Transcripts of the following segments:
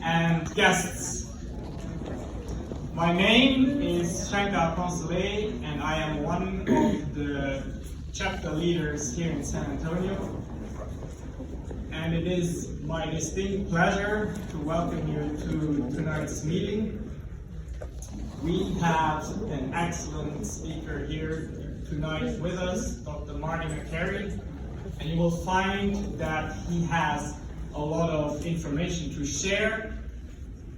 and guests. My name is Shankar Poncelet, and I am one of the chapter leaders here in San Antonio. And it is my distinct pleasure to welcome you to tonight's meeting. We have an excellent speaker here tonight with us, Dr. Marty McCary, and you will find that he has a lot of information to share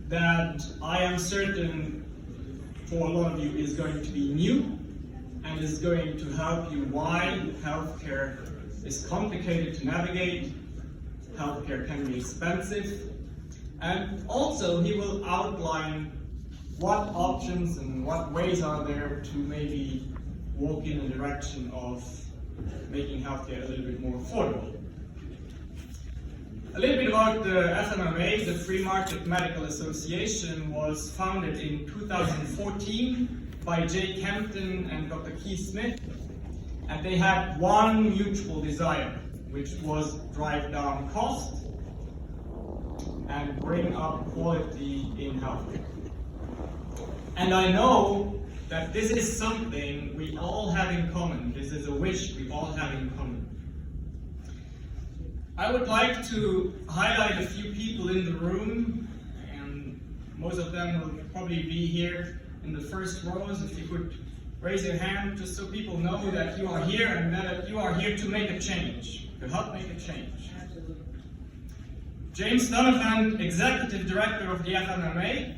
that I am certain for a lot of you is going to be new and is going to help you why healthcare is complicated to navigate, healthcare can be expensive, and also he will outline what options and what ways are there to maybe walk in the direction of making healthcare a little bit more affordable. A little bit about the FMMA, the Free Market Medical Association, was founded in 2014 by Jay Kempton and Dr. Keith Smith, and they had one mutual desire, which was drive down cost and bring up quality in healthcare. And I know that this is something we all have in common. This is a wish we all have in common. I would like to highlight a few people in the room, and most of them will probably be here in the first rows. If you could raise your hand just so people know that you are here and that you are here to make a change, to help make a change. James Donovan, Executive Director of the FMMA.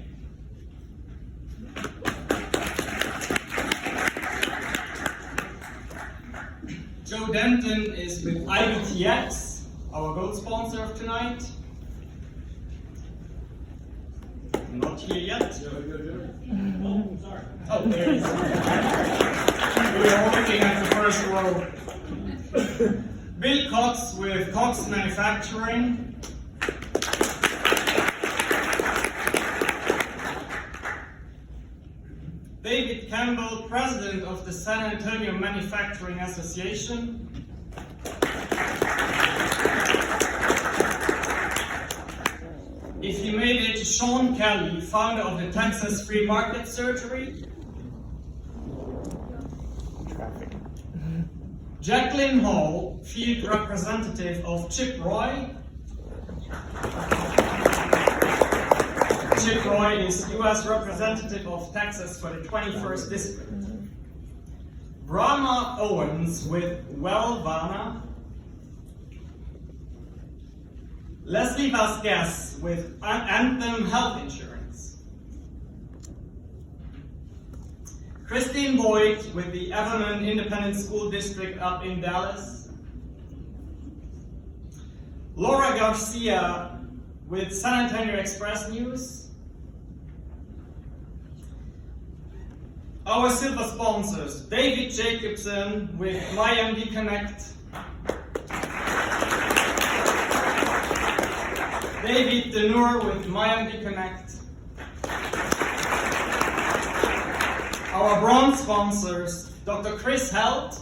Joe Denton is with IBTX, our gold sponsor of tonight. Not here yet. Oh, sorry. Oh, there he is. We are looking at the first row. Bill Cox with Cox Manufacturing. David Campbell, President of the San Antonio Manufacturing Association. If you made it, Sean Kelly, founder of the Texas Free Market Surgery. Jacqueline Hall, Field Representative of Chip Roy. Chip Roy is U.S. Representative of Texas for the 21st District. Brahma Owens with Wellvana. Leslie Vasquez with Anthem Health Insurance. Christine Boyd with the Everman Independent School District up in Dallas. Laura Garcia with San Antonio Express News. Our silver sponsors, David Jacobson with MyMD Connect. David Denur with MyMD Connect. Our bronze sponsors, Dr. Chris Helt.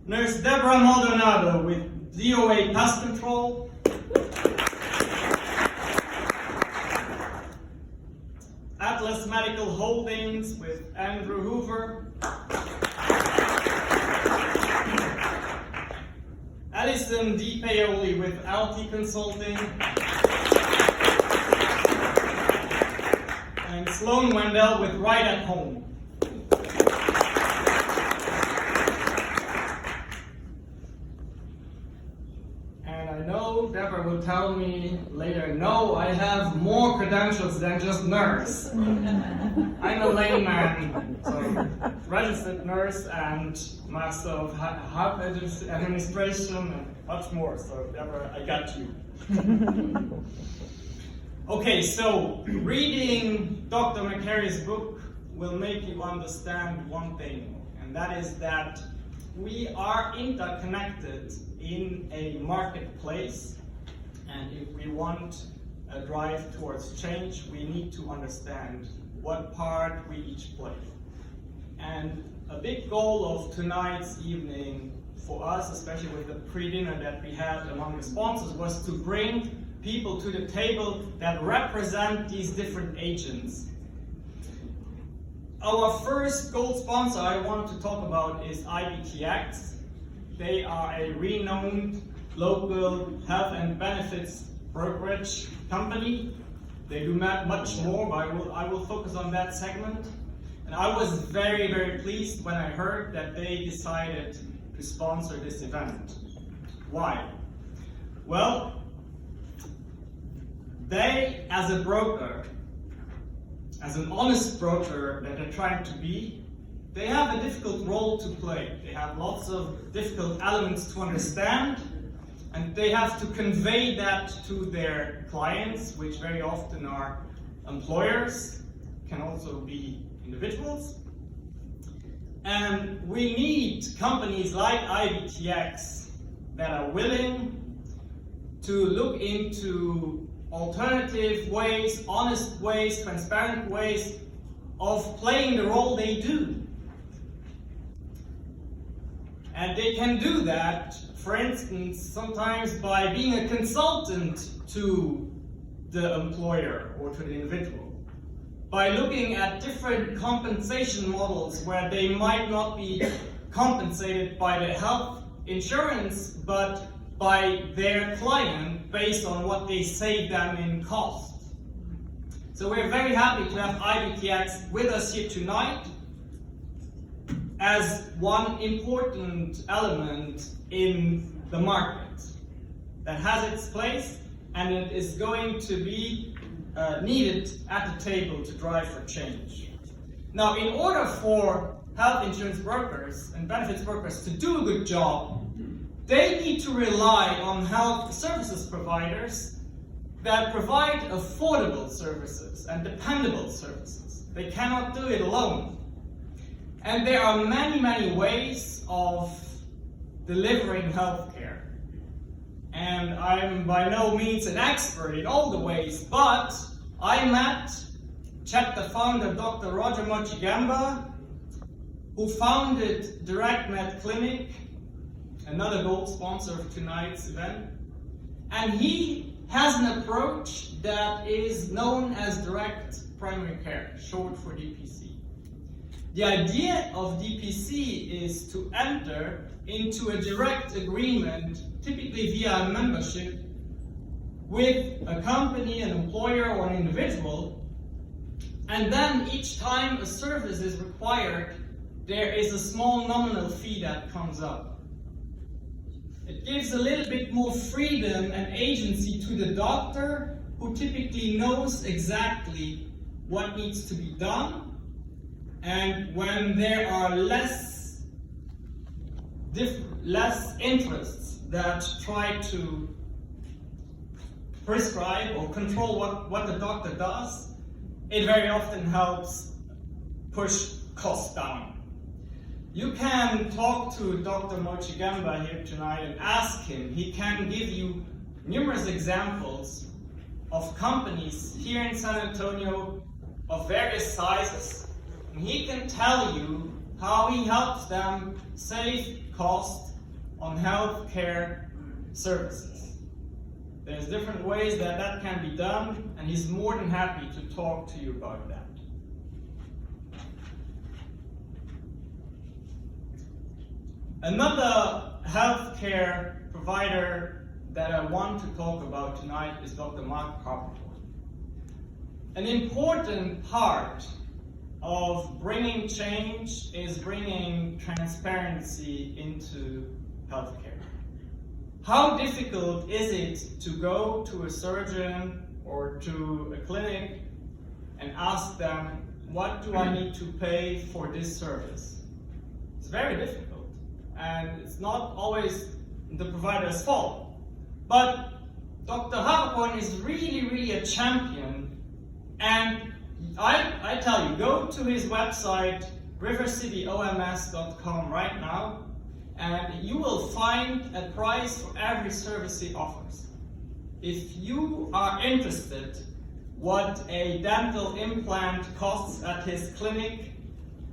Nurse Deborah Maldonado with DOA Pest Control. Atlas Medical Holdings with Andrew Hoover. Alison D. Paoli with LT Consulting. And Sloan Wendell with Right at Home. And I know Deborah will tell me later, no, I have more credentials than just nurse. I'm a layman, so registered nurse and Master of Health Administration and much more. So Deborah, I got you. Okay, so reading Dr. McCary's book will make you understand one thing, and that is that we are interconnected in a marketplace, and if we want a drive towards change, we need to understand what part we each play. And a big goal of tonight's evening for us, especially with the pre-dinner that we had among the sponsors, was to bring people to the table that represent these different agents. Our first gold sponsor I want to talk about is IBTX. They are a renowned local health and benefits brokerage company. They do much more, but I will focus on that segment. And I was very, very pleased when I heard that they decided to sponsor this event. Why? Well, they, as a broker, as an honest broker that they're trying to be, they have a difficult role to play. They have lots of difficult elements to understand, and they have to convey that to their clients, which very often are employers, can also be individuals. And we need companies like IBTX that are willing to look into alternative ways, honest ways, transparent ways of playing the role they do. And they can do that, for instance, sometimes by being a consultant to the employer or to the individual, by looking at different compensation models where they might not be compensated by the health insurance, but by their client based on what they save them in cost. So we're very happy to have IBTX with us here tonight as one important element in the market that has its place, and it is going to be needed at the table to drive for change. Now, in order for health insurance brokers and benefits brokers to do a good job, they need to rely on health services providers that provide affordable services and dependable services. They cannot do it alone. And there are many, many ways of delivering healthcare. And I'm by no means an expert in all the ways, but I met chapter founder Dr. Roger Moczygemba, who founded DirectMed Clinic, another gold sponsor of tonight's event. And he has an approach that is known as direct primary care, short for DPC. The idea of DPC is to enter into a direct agreement, typically via a membership, with a company, an employer, or an individual, and then each time a service is required, there is a small nominal fee that comes up. It gives a little bit more freedom and agency to the doctor, who typically knows exactly what needs to be done. And when there are less interests that try to prescribe or control what the doctor does, it very often helps push costs down. You can talk to Dr. Moczygemba here tonight and ask him. He can give you numerous examples of companies here in San Antonio of various sizes. And he can tell you how he helps them save costs on healthcare services. There's different ways that that can be done, and he's more than happy to talk to you about that. Another healthcare provider that I want to talk about tonight is Dr. Mark Carpenter. An important part of bringing change is bringing transparency into healthcare. How difficult is it to go to a surgeon or to a clinic and ask them, what do I need to pay for this service? It's very difficult, and it's not always the provider's fault. But Dr. Harapon is really a champion, and I tell you, go to his website, rivercityoms.com right now, and you will find a price for every service he offers. If you are interested what a dental implant costs at his clinic,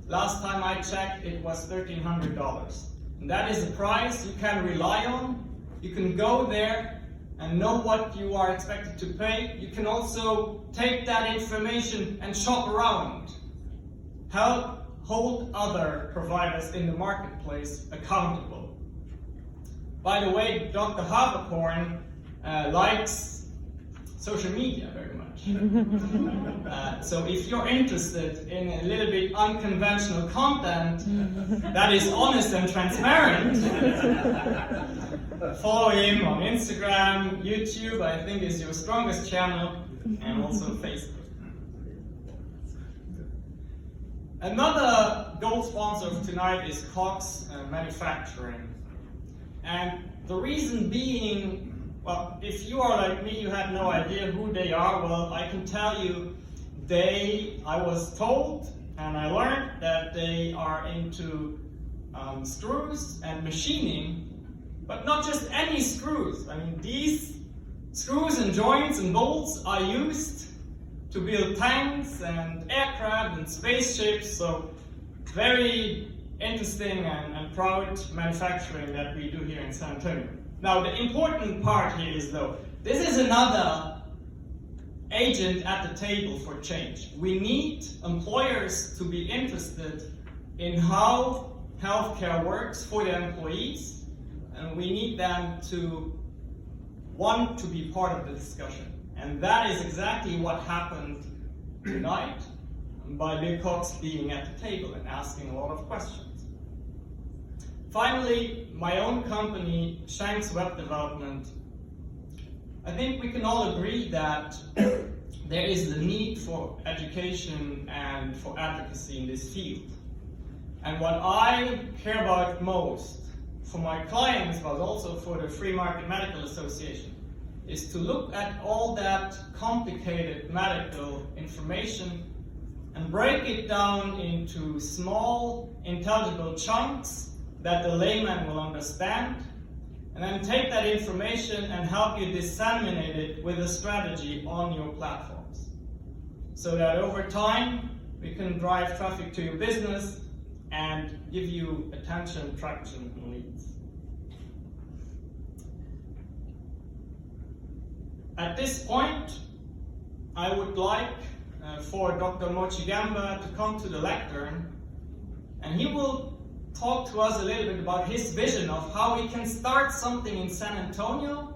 last time I checked it was $1,300. And that is a price you can rely on. You can go there and know what you are expected to pay. You can also take that information and shop around. Help hold other providers in the marketplace accountable. By the way, Dr. Haberkorn likes social media very much. So if you're interested in a little bit unconventional content that is honest and transparent, follow him on Instagram, YouTube, I think is your strongest channel, and also Facebook. Another gold sponsor of tonight is Cox Manufacturing. And the reason being, well, if you are like me, you had no idea who they are, well, I can tell you, I was told and I learned that they are into screws and machining, but not just any screws. I mean, these screws and joints and bolts are used to build tanks and aircraft and spaceships, so very interesting and proud manufacturing that we do here in San Antonio. Now, the important part here is, though, this is another agent at the table for change. We need employers to be interested in how healthcare works for their employees, and we need them to want to be part of the discussion. And that is exactly what happened tonight by Bill Cox being at the table and asking a lot of questions. Finally, my own company, Shankx Web Development, I think we can all agree that there is the need for education and for advocacy in this field. And what I care about most for my clients, but also for the Free Market Medical Association, is to look at all that complicated medical information and break it down into small, intelligible chunks that the layman will understand, and then take that information and help you disseminate it with a strategy on your platforms. So that over time, we can drive traffic to your business and give you attention, traction, and leads. At this point, I would like for Dr. Moczygemba to come to the lectern, and he will talk to us a little bit about his vision of how we can start something in San Antonio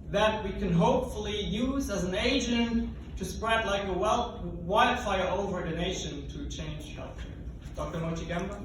that we can hopefully use as an agent to spread like a wildfire over the nation to change healthcare. Dr. Moczygemba.